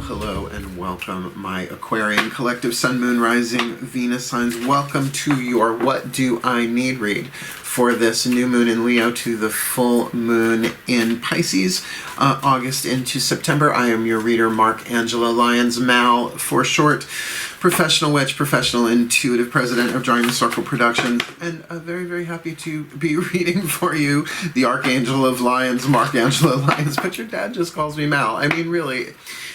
hello, and welcome, my Aquarian collective Sun, Moon, Rising, Venus signs. Welcome to your What Do I Need read for this new moon in Leo to the full moon in Pisces, August into September. I am your reader, Mark Angelo, Lyons, Mal for short, professional witch, professional intuitive, president of DrawingTheCircle Productions, and very, very happy to be reading for you the Archangel of Lyons, Mark Angelo Lyons, but your dad just calls me Mal. I mean, really,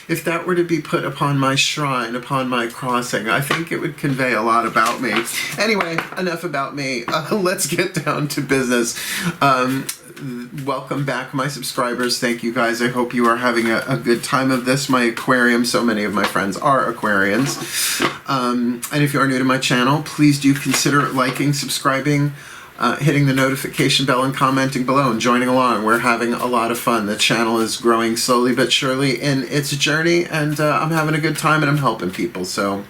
if that were to be put upon my shrine, upon my crossing, I think it would convey a lot about me. Anyway, enough about me. Let's get down to business. Welcome back, my subscribers. Thank you, guys. I hope you are having a good time of this. My aquarium, so many of my friends are Aquarians. And if you are new to my channel, please do consider liking, subscribing, hitting the notification bell, and commenting below and joining along. We're having a lot of fun. The channel is growing slowly but surely in its journey, and I'm having a good time and I'm helping people. So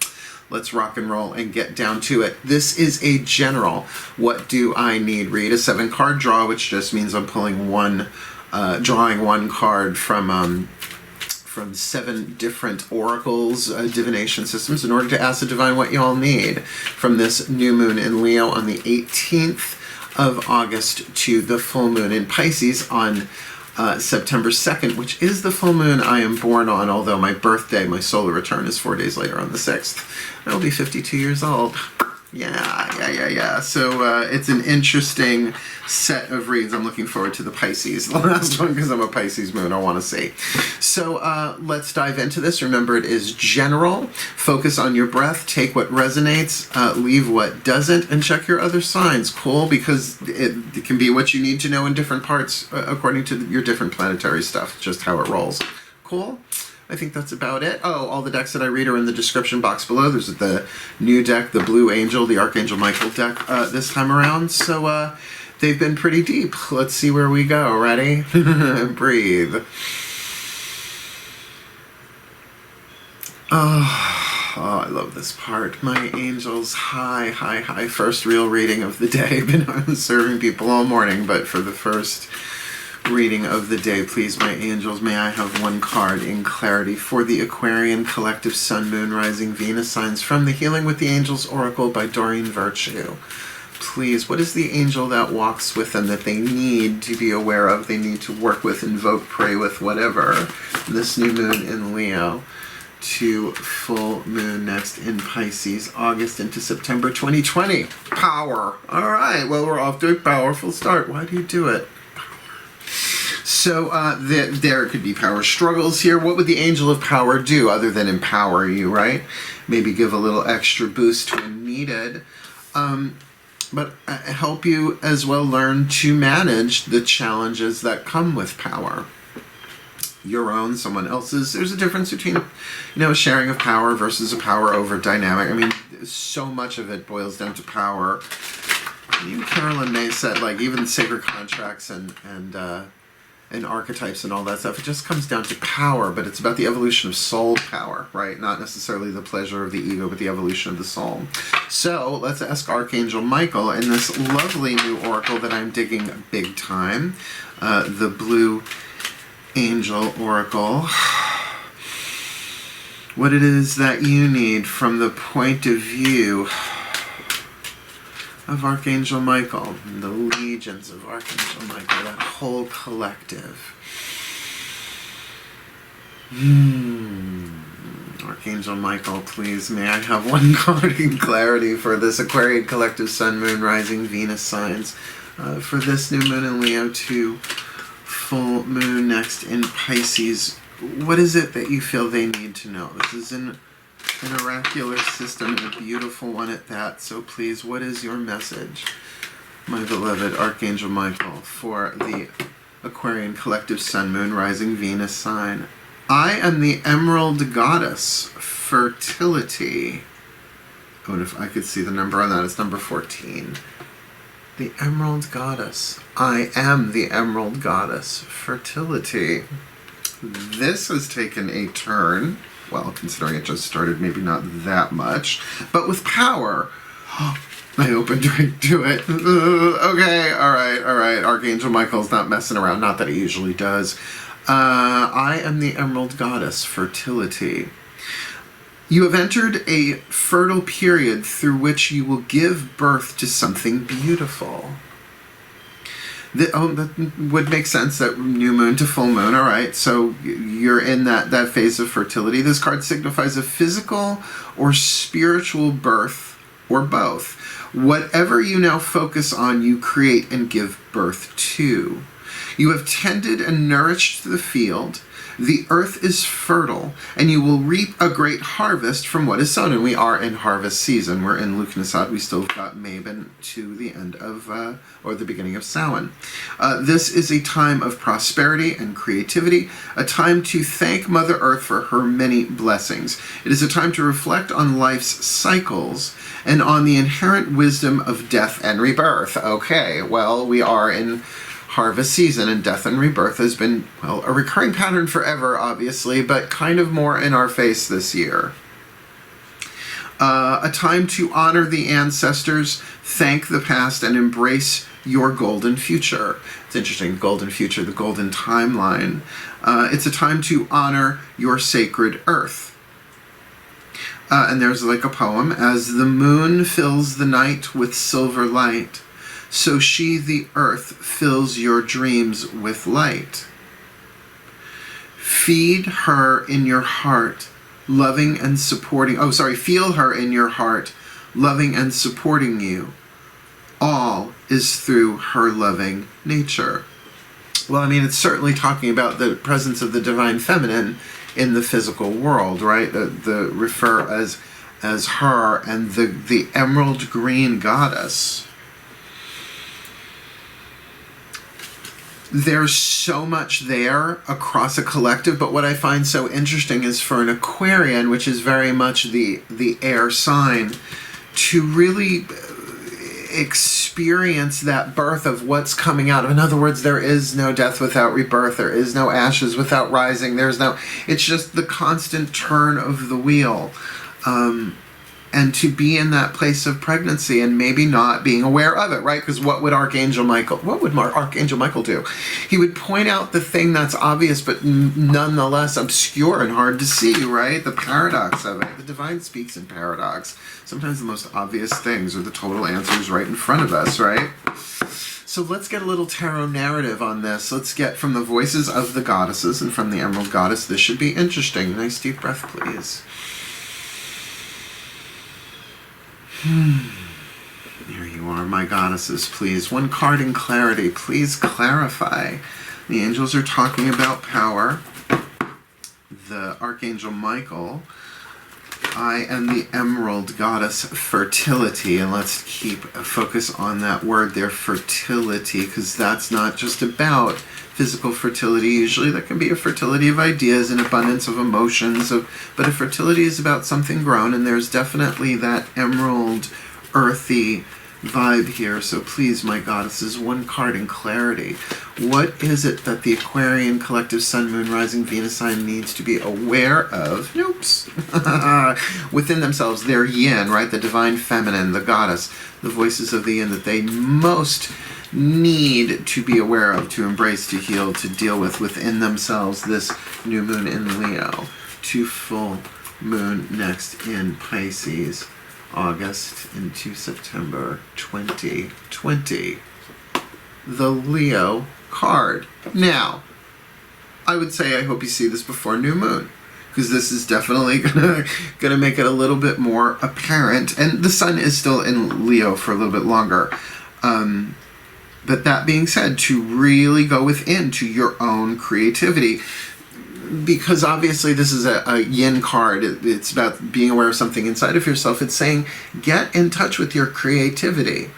let's rock and roll and get down to it. This is a general What Do I Need read, a 7-card draw, which just means I'm pulling drawing one card from 7 different oracles, divination systems, in order to ask the divine what you all need from this new moon in Leo on the 18th of August to the full moon in Pisces on September 2nd, which is the full moon I am born on, although my birthday, my solar return, is 4 days later on the 6th. I'll be 52 years old. Yeah. So it's an interesting set of reads. I'm looking forward to the Pisces, the last one, because I'm a Pisces moon. I want to see. So let's dive into this. Remember, it is general. Focus on your breath. Take what resonates, leave what doesn't, and check your other signs. Cool, because it can be what you need to know in different parts according to your different planetary stuff, just how it rolls. Cool? I think that's about it. Oh, all the decks that I read are in the description box below. There's the new deck, the Blue Angel, the Archangel Michael deck this time around. So they've been pretty deep. Let's see where we go. Ready? Breathe. Oh, I love this part. My angels, hi. First real reading of the day. I've been serving people all morning, but for the first reading of the day, please, my angels, may I have one card in clarity for the Aquarian collective Sun, Moon, Rising, Venus signs from the Healing with the Angels Oracle by Doreen Virtue. Please, what is the angel that walks with them that they need to be aware of, they need to work with, invoke, pray with, whatever, this new moon in Leo to full moon next in Pisces, August into September 2020. Power. All right, well, we're off to a powerful start. Why do you do it? So there could be power struggles here. What would the angel of power do other than empower you, right? Maybe give a little extra boost when needed. But help you as well learn to manage the challenges that come with power. Your own, someone else's. There's a difference between, a sharing of power versus a power over dynamic. I mean, so much of it boils down to power. Even Carolyn May said, like, even sacred contracts and archetypes and all that stuff, it just comes down to power, but it's about the evolution of soul power, right? Not necessarily the pleasure of the ego, but the evolution of the soul. So let's ask Archangel Michael in this lovely new oracle that I'm digging big time, the Blue Angel Oracle, what it is that you need from the point of view of Archangel Michael, and the legions of Archangel Michael, that whole collective. Archangel Michael, please, may I have one card in clarity for this Aquarian collective Sun, Moon, Rising, Venus signs for this new moon in Leo to full moon next in Pisces. What is it that you feel they need to know? This is an oracular system, and a beautiful one at that. So please, what is your message, my beloved Archangel Michael, for the Aquarian collective Sun, Moon, Rising, Venus sign? I am the Emerald Goddess, Fertility. Oh, if I could see the number on that, it's number 14. The Emerald Goddess. I am the Emerald Goddess, Fertility. This has taken a turn. Well, considering it just started, maybe not that much, but with power. I opened right to it. Okay, all right. Archangel Michael's not messing around, not that he usually does. I am the Emerald Goddess, Fertility. You have entered a fertile period through which you will give birth to something beautiful. That would make sense, that new moon to full moon, all right. So you're in that phase of fertility. This card signifies a physical or spiritual birth, or both. Whatever you now focus on, you create and give birth to. You have tended and nourished the field. The earth is fertile, and you will reap a great harvest from what is sown. And we are in harvest season. We're in Lughnasadh. We still got Mabon to the end of, or the beginning of Samhain. This is a time of prosperity and creativity, a time to thank Mother Earth for her many blessings. It is a time to reflect on life's cycles and on the inherent wisdom of death and rebirth. Okay, well, we are in harvest season, and death and rebirth has been, well, a recurring pattern forever, obviously, but kind of more in our face this year. A time to honor the ancestors, thank the past, and embrace your golden future. It's interesting, golden future, the golden timeline. It's a time to honor your sacred earth. And there's like a poem. As the moon fills the night with silver light, so she, the earth, fills your dreams with light. Feed her in your heart, loving and supporting, feel her in your heart, loving and supporting you. All is through her loving nature. Well, I mean, it's certainly talking about the presence of the divine feminine in the physical world, right? The refer as her and the emerald green goddess. There's so much there across a collective, but what I find so interesting is for an Aquarian, which is very much the air sign, to really experience that birth of what's coming out. In other words, there is no death without rebirth. There is no ashes without rising. It's just the constant turn of the wheel. And to be in that place of pregnancy and maybe not being aware of it, right? Because what would Archangel Michael do? He would point out the thing that's obvious but nonetheless obscure and hard to see, right? The paradox of it. The divine speaks in paradox. Sometimes the most obvious things are the total answers right in front of us, right? So let's get a little tarot narrative on this. Let's get from the voices of the goddesses and from the Emerald Goddess. This should be interesting. Nice deep breath, please. Here you are, my goddesses, please. One card in clarity. Please clarify. The angels are talking about power. The Archangel Michael. I am the Emerald Goddess, Fertility. And let's keep a focus on that word there, fertility, because that's not just about physical fertility. Usually that can be a fertility of ideas and abundance of emotions, but a fertility is about something grown, and there's definitely that emerald, earthy vibe here. So please, my goddesses, one card in clarity. What is it that the Aquarian collective Sun, Moon, Rising, Venus sign needs to be aware of? Within themselves, their yin, right? The divine feminine, the goddess, the voices of the yin that they most need to be aware of, to embrace, to heal, to deal with within themselves this new moon in Leo, to full moon next in Pisces, August into September 2020. The Leo card. Now, I would say I hope you see this before new moon, because this is definitely gonna make it a little bit more apparent, and the sun is still in Leo for a little bit longer. But that being said, to really go within to your own creativity, because obviously this is a yin card. It's about being aware of something inside of yourself. It's saying, get in touch with your creativity.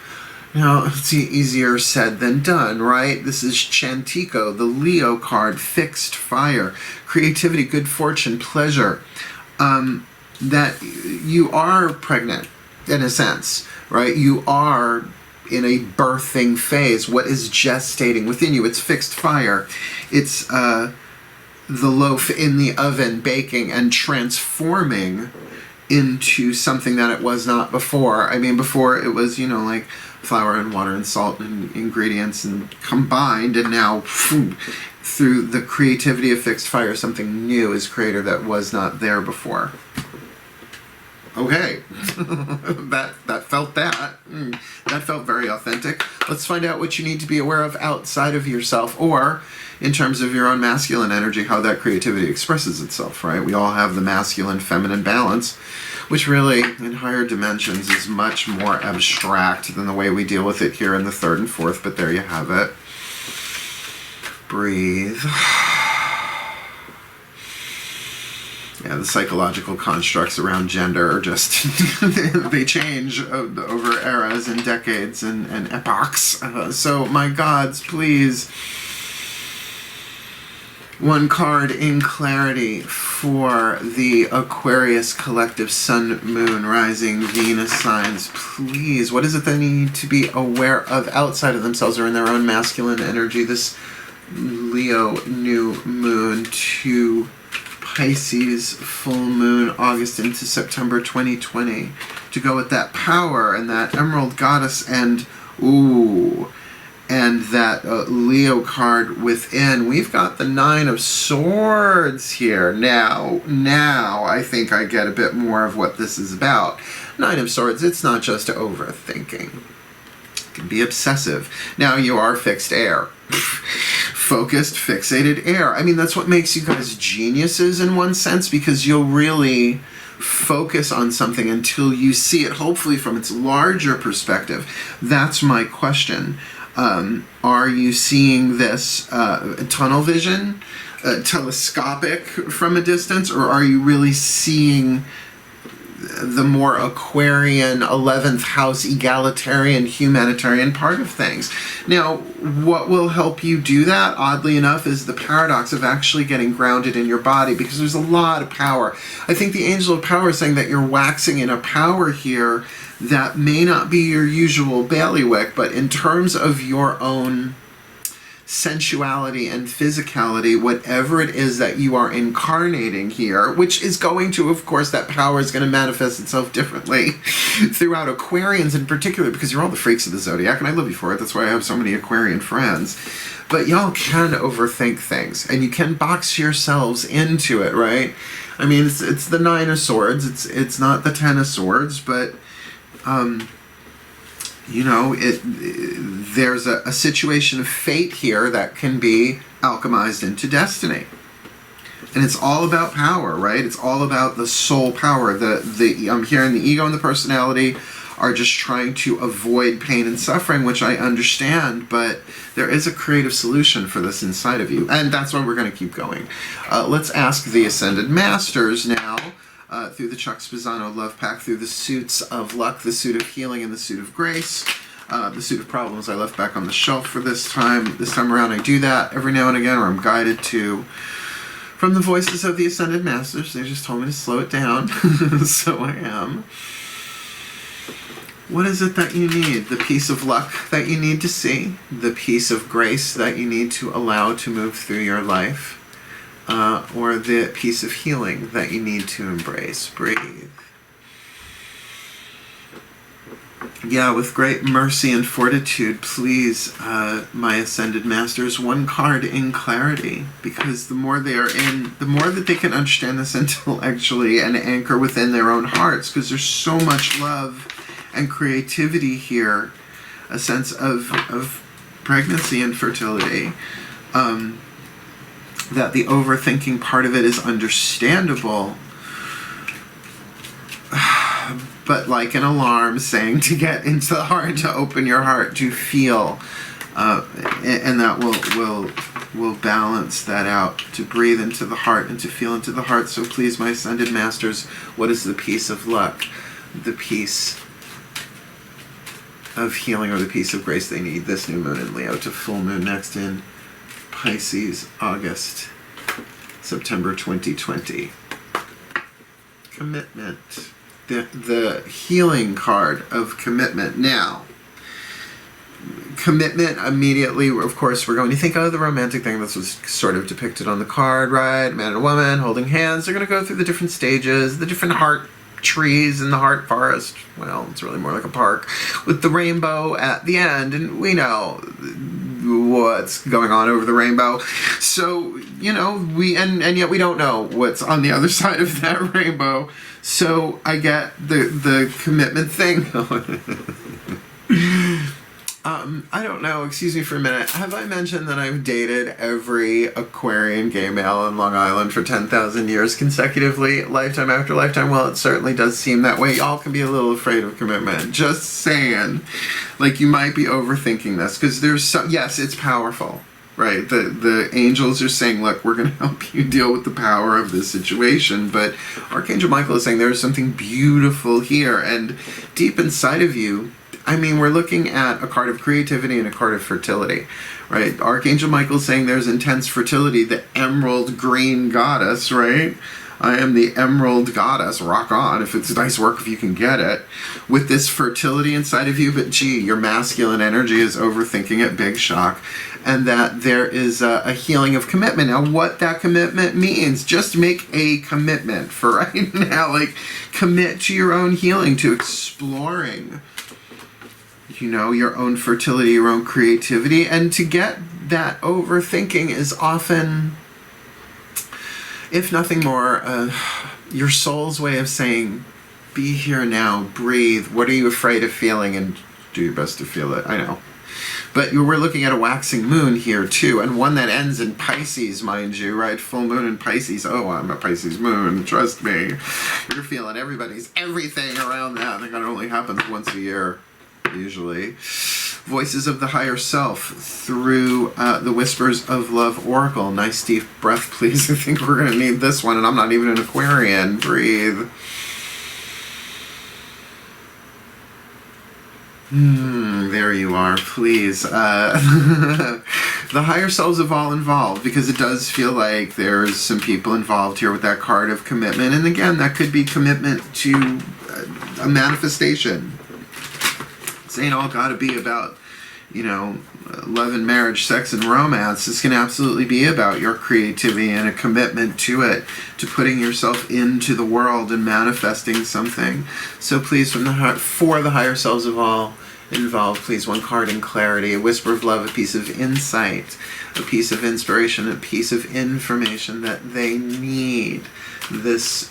Now, it's easier said than done, right? This is Chantico, the Leo card, fixed fire, creativity, good fortune, pleasure. That you are pregnant, in a sense, right? You are in a birthing phase. What is gestating within you? It's fixed fire. It's the loaf in the oven baking and transforming into something that it was not before. I mean, before it was, like flour and water and salt and ingredients and combined, and now through the creativity of fixed fire, something new is created that was not there before. Okay, that felt that. That felt very authentic. Let's find out what you need to be aware of outside of yourself, or in terms of your own masculine energy, how that creativity expresses itself, right? We all have the masculine-feminine balance, which really, in higher dimensions, is much more abstract than the way we deal with it here in the third and fourth, but there you have it. Breathe. Yeah, the psychological constructs around gender are just, they change over eras and decades and epochs. So, my gods, please, one card in clarity for the Aquarius collective sun, moon, rising, Venus signs. Please, what is it they need to be aware of outside of themselves or in their own masculine energy? This Leo new moon to Pisces full moon, August into September 2020, to go with that power and that Emerald Goddess and that Leo card within. We've got the Nine of Swords here. Now I think I get a bit more of what this is about. Nine of Swords, it's not just overthinking. It can be obsessive. Now you are fixed air. Focused, fixated air. I mean, that's what makes you guys geniuses in one sense, because you'll really focus on something until you see it, hopefully from its larger perspective. That's my question. Are you seeing this tunnel vision, telescopic from a distance, or are you really seeing the more Aquarian 11th house egalitarian humanitarian part of things? Now, what will help you do that, oddly enough, is the paradox of actually getting grounded in your body, because there's a lot of power. I think the angel of power is saying that you're waxing in a power here that may not be your usual bailiwick, but in terms of your own sensuality and physicality, whatever it is that you are incarnating here, which is going to, of course, that power is going to manifest itself differently throughout Aquarians in particular, because you're all the freaks of the zodiac, and I love you for it. That's why I have so many Aquarian friends. But y'all can overthink things, and you can box yourselves into it, right? I mean, it's the Nine of Swords. It's not the Ten of Swords, but you know, there's a situation of fate here that can be alchemized into destiny. And it's all about power, right? It's all about the soul power. I'm hearing the ego and the personality are just trying to avoid pain and suffering, which I understand, but there is a creative solution for this inside of you. And that's why we're going to keep going. Let's ask the Ascended Masters now. Through the Chuck Spezzano Love Pack, through the suits of luck, the suit of healing, and the suit of grace. The suit of problems I left back on the shelf for this time. This time around I do that every now and again, or I'm guided to from the voices of the Ascended Masters. They just told me to slow it down, so I am. What is it that you need? The piece of luck that you need to see, the piece of grace that you need to allow to move through your life, or the piece of healing that you need to embrace. Breathe. Yeah, with great mercy and fortitude, please, my Ascended Masters, one card in clarity, because the more they are in, the more that they can understand this intellectually and anchor within their own hearts, because there's so much love and creativity here, a sense of pregnancy and fertility, that the overthinking part of it is understandable, but like an alarm saying to get into the heart, to open your heart, to feel, and that will balance that out, to breathe into the heart and to feel into the heart. So please, my Ascended Masters, what is the piece of luck, the piece of healing, or the piece of grace they need this new moon in Leo to full moon next in Pisces, August, September 2020. Commitment. The healing card of commitment. Now, commitment immediately, of course, we're going to think of the romantic thing. This was sort of depicted on the card, right? Man and a woman holding hands. They're going to go through the different stages, the different heart trees in the heart forest. Well, it's really more like a park with the rainbow at the end. And we know what's going on over the rainbow. So, you know, and yet we don't know what's on the other side of that rainbow. So I get the commitment thing. I don't know, excuse me for a minute. Have I mentioned that I've dated every Aquarian gay male in Long Island for 10,000 years consecutively, lifetime after lifetime? Well, it certainly does seem that way. Y'all can be a little afraid of commitment. Just saying. Like, you might be overthinking this, because there's some, yes, it's powerful, right? The angels are saying, look, we're going to help you deal with the power of this situation, but Archangel Michael is saying there's something beautiful here, and deep inside of you, I mean, we're looking at a card of creativity and a card of fertility, right? Archangel Michael is saying there's intense fertility, the emerald green goddess, right? I am the emerald goddess, rock on, if it's nice work, if you can get it, with this fertility inside of you, but gee, your masculine energy is overthinking it, big shock, and that there is a healing of commitment. Now, what that commitment means, just make a commitment for right now, like, commit to your own healing, to exploring, you know, your own fertility, your own creativity, and to get that overthinking is often, if nothing more, your soul's way of saying, be here now, breathe, what are you afraid of feeling, and do your best to feel it. I know. But we're looking at a waxing moon here too, and one that ends in Pisces, mind you, right? Full moon in Pisces. Oh, I'm a Pisces moon, trust me. You're feeling everybody's everything around that. I think that only happens once a year, usually. Voices of the higher self through the Whispers of Love Oracle. Nice deep breath, please. I think we're going to need this one, and I'm not even an Aquarian. Breathe. There you are, please. The higher selves of all involved, because it does feel like there's some people involved here with that card of commitment. And again, that could be commitment to a manifestation. It ain't all got to be about, you know, love and marriage, sex and romance. This can absolutely be about your creativity and a commitment to it, to putting yourself into the world and manifesting something. So please, from the heart, for the higher selves of all involved, please, one card in clarity, a whisper of love, a piece of insight, a piece of inspiration, a piece of information that they need this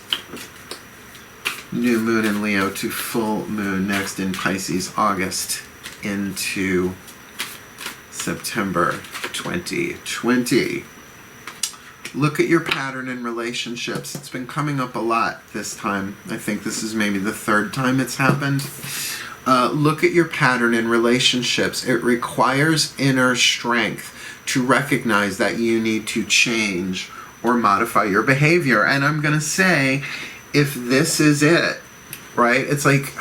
new moon in Leo to full moon next in Pisces, August into September 2020. Look at your pattern in relationships. It's been coming up a lot this time. I think this is maybe the third time it's happened. Look at your pattern in relationships. It requires inner strength to recognize that you need to change or modify your behavior. And I'm going to say, if this is it, right? It's like,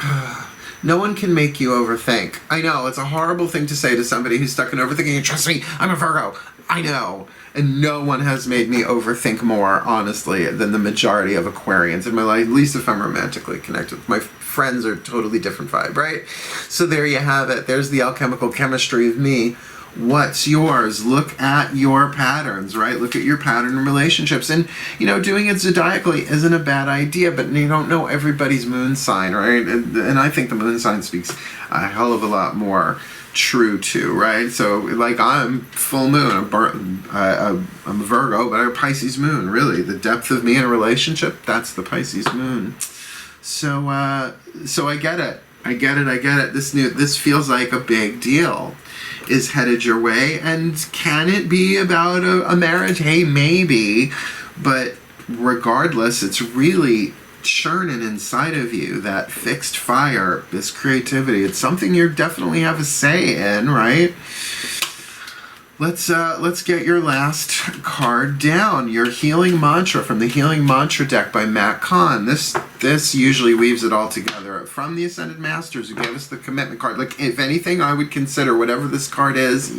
no one can make you overthink. I know, it's a horrible thing to say to somebody who's stuck in overthinking, and trust me, I'm a Virgo. I know. And no one has made me overthink more, honestly, than the majority of Aquarians in my life, at least if I'm romantically connected. My friends are totally different vibe, right? So there you have it. There's the alchemical chemistry of me. What's yours? Look at your patterns, right? Look at your pattern in relationships. And, you know, doing it zodiacally isn't a bad idea, but you don't know everybody's moon sign, right? And I think the moon sign speaks a hell of a lot more true too, right? So, like, I'm full moon. I'm a Virgo, but I'm a Pisces moon, really. The depth of me in a relationship, that's the Pisces moon. So I get it. I get it. This feels like a big deal is headed your way. And can it be about a marriage? Hey, maybe. But regardless, it's really churning inside of you, that fixed fire, this creativity. It's something you definitely have a say in, right? Let's get your last card down. Your healing mantra from the Healing Mantra deck by Matt Kahn. This usually weaves it all together. From the Ascended Masters, who gave us the commitment card. Like, if anything, I would consider whatever this card is,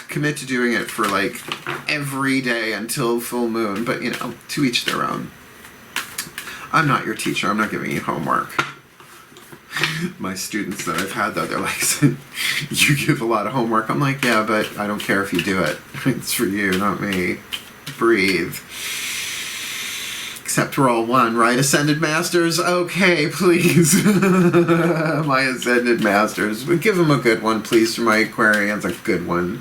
commit to doing it for like every day until full moon. But, you know, to each their own. I'm not your teacher. I'm not giving you homework. My students that I've had, though, they're like, you give a lot of homework. I'm like, yeah, but I don't care if you do it. It's for you, not me. Breathe. Except we're all one, right? Ascended Masters? Okay, please. My Ascended Masters. But give them a good one, please, for my Aquarians. A good one.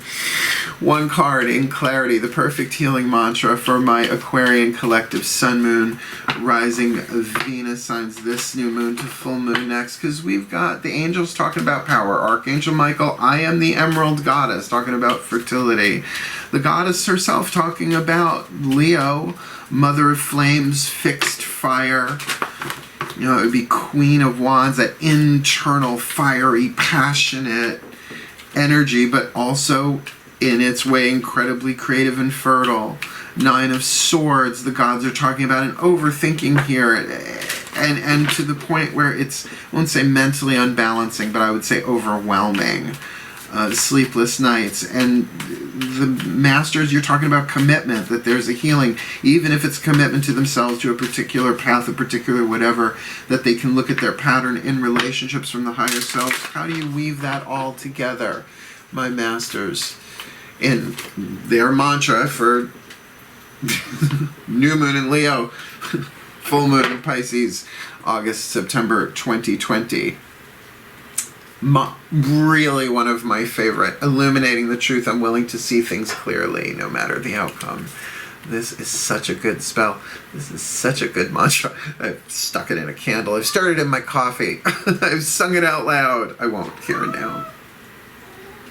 One card in clarity. The perfect healing mantra for my Aquarian collective Sun, Moon, Rising, Venus signs this new moon to full moon next. Because we've got the angels talking about power. Archangel Michael, I am the Emerald Goddess, talking about fertility. The goddess herself talking about Leo, Mother of Flames, fixed fire. You know, it would be Queen of Wands, that internal, fiery, passionate energy, but also in its way incredibly creative and fertile. Nine of Swords, the gods are talking about an overthinking here, and to the point where it's, I won't say mentally unbalancing, but I would say overwhelming. Sleepless nights. And the Masters, you're talking about commitment, that there's a healing, even if it's commitment to themselves, to a particular path, a particular whatever, that they can look at their pattern in relationships from the higher self. How do you weave that all together, my Masters? In their mantra for new moon in Leo, full moon in Pisces, August, September 2020. Really one of my favorite. Illuminating the truth. I'm willing to see things clearly, no matter the outcome. This is such a good spell. This is such a good mantra. I've stuck it in a candle. I've started it in my coffee. I've sung it out loud. I won't here now.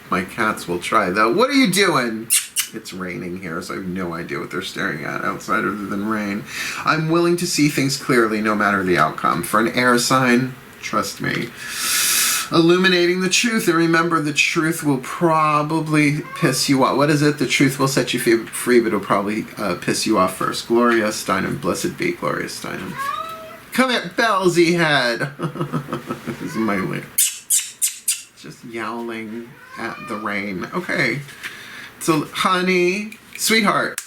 My cats will try, though. What are you doing? It's raining here, so I have no idea what they're staring at outside other than rain. I'm willing to see things clearly, no matter the outcome. For an air sign, trust me. Illuminating the truth, and remember, the truth will probably piss you off. What is it? The truth will set you free, but it'll probably piss you off first. Gloria Steinem, blessed be Gloria Steinem. Come here, Belsy head. This is my link. Just yowling at the rain. Okay. So, honey, sweetheart.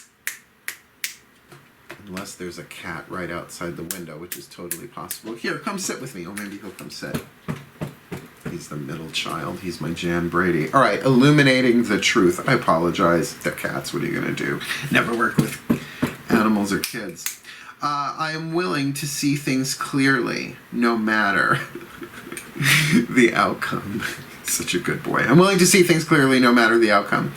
Unless there's a cat right outside the window, which is totally possible. Here, come sit with me. Oh, maybe he'll come sit. He's the middle child. He's my Jan Brady. All right, illuminating the truth. I apologize. They're cats. What are you going to do? Never work with animals or kids. I am willing to see things clearly, no matter the outcome. Such a good boy. I'm willing to see things clearly, no matter the outcome.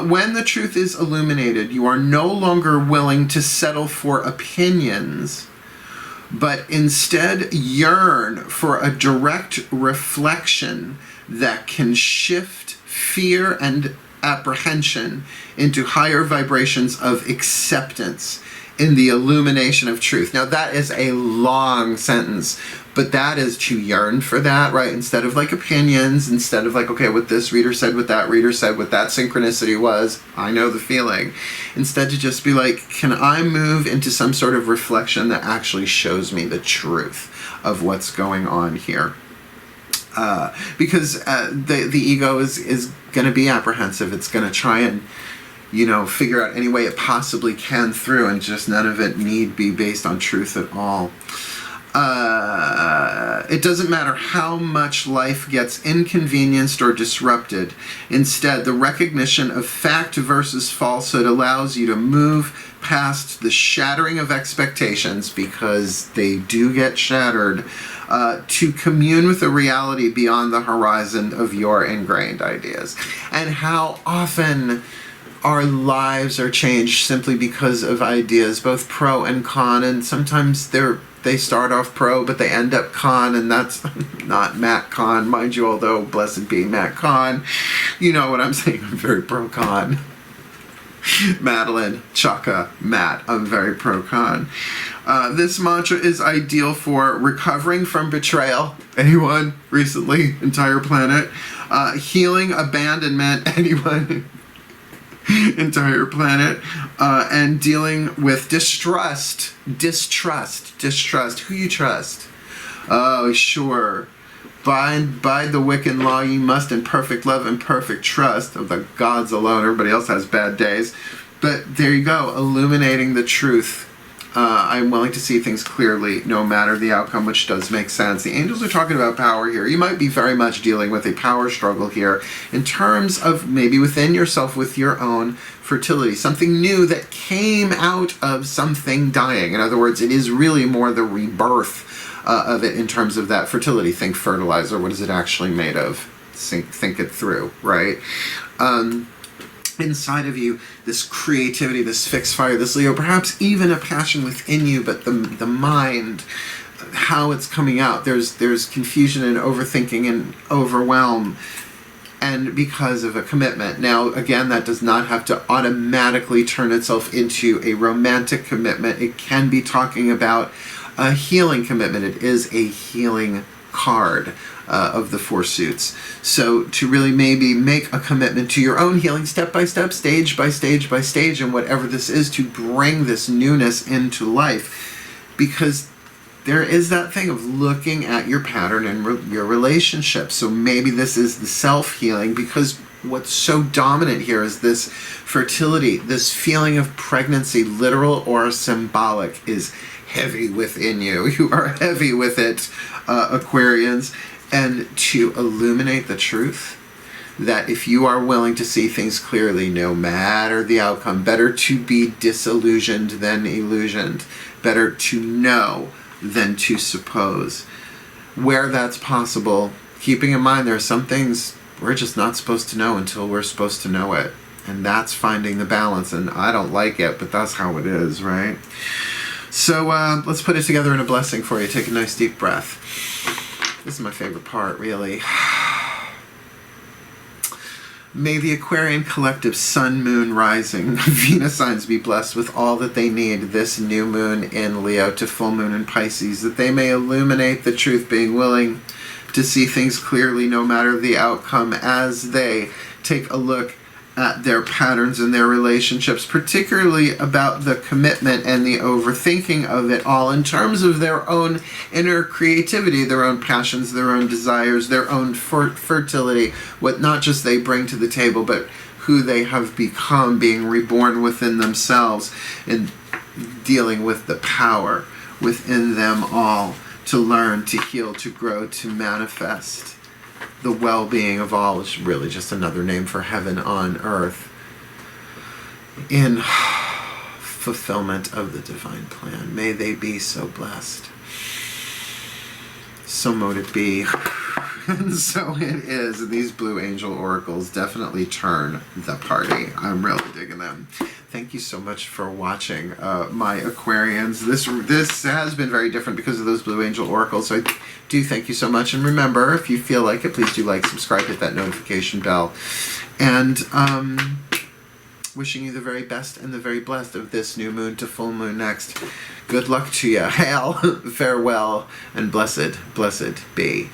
When the truth is illuminated, you are no longer willing to settle for opinions, but instead yearn for a direct reflection that can shift fear and apprehension into higher vibrations of acceptance in the illumination of truth. Now, that is a long sentence, but that is to yearn for that, right? Instead of like opinions, instead of like, okay, what this reader said, what that reader said, what that synchronicity was, I know the feeling. Instead to just be like, can I move into some sort of reflection that actually shows me the truth of what's going on here? Because the ego is going to be apprehensive. It's going to try and, you know, figure out any way it possibly can through, and just none of it need be based on truth at all. It doesn't matter how much life gets inconvenienced or disrupted. Instead, the recognition of fact versus falsehood allows you to move past the shattering of expectations, because they do get shattered, to commune with a reality beyond the horizon of your ingrained ideas. And how often our lives are changed simply because of ideas, both pro and con, and sometimes they start off pro, but they end up con, and that's not Matt Con, mind you, although blessed be Matt Con. You know what I'm saying, I'm very pro-con. Madeline, Chaka, Matt, I'm very pro-con. This mantra is ideal for recovering from betrayal. Anyone recently? Entire planet. Healing abandonment. Anyone? Entire planet. And dealing with distrust. Who you trust? Oh, sure. Bind the Wiccan law you must, in perfect love and perfect trust of the gods alone. Everybody else has bad days. But there you go, illuminating the truth. I'm willing to see things clearly no matter the outcome, which does make sense. The angels are talking about power here. You might be very much dealing with a power struggle here in terms of maybe within yourself with your own fertility, something new that came out of something dying. In other words, it is really more the rebirth of it in terms of that fertility. Think fertilizer. What is it actually made of? Think it through, right? Inside of you, this creativity, this fixed fire, this Leo, perhaps even a passion within you, but the mind, how it's coming out, there's confusion and overthinking and overwhelm, and because of a commitment. Now, again, that does not have to automatically turn itself into a romantic commitment. It can be talking about a healing commitment. It is a healing card of the Four Suits. So to really maybe make a commitment to your own healing step by step, stage by stage by stage, and whatever this is, to bring this newness into life. Because there is that thing of looking at your pattern and your relationship. So maybe this is the self-healing, because what's so dominant here is this fertility, this feeling of pregnancy, literal or symbolic, is heavy within you. You are heavy with it, Aquarians. And to illuminate the truth that if you are willing to see things clearly, no matter the outcome, better to be disillusioned than illusioned, better to know than to suppose. Where that's possible, keeping in mind there are some things we're just not supposed to know until we're supposed to know it. And that's finding the balance. And I don't like it, but that's how it is, right? So let's put it together in a blessing for you. Take a nice deep breath. This is my favorite part, really. May the Aquarian collective sun, moon, rising, Venus signs be blessed with all that they need this new moon in Leo to full moon in Pisces, that they may illuminate the truth, being willing to see things clearly no matter the outcome, as they take a look at their patterns and their relationships, particularly about the commitment and the overthinking of it all in terms of their own inner creativity, their own passions, their own desires, their own fertility, what not just they bring to the table, but who they have become, being reborn within themselves and dealing with the power within them all to learn, to heal, to grow, to manifest the well-being of all, which is really just another name for heaven on earth, in fulfillment of the divine plan. May they be so blessed. So mote it be. And so it is. And these blue angel oracles definitely turn the party. I'm really digging them. Thank you so much for watching, my Aquarians. This has been very different because of those blue angel oracles. So I do thank you so much. And remember, if you feel like it, please do like, subscribe, hit that notification bell. And wishing you the very best and the very blessed of this new moon to full moon next. Good luck to you. Hail, farewell, and blessed, blessed be.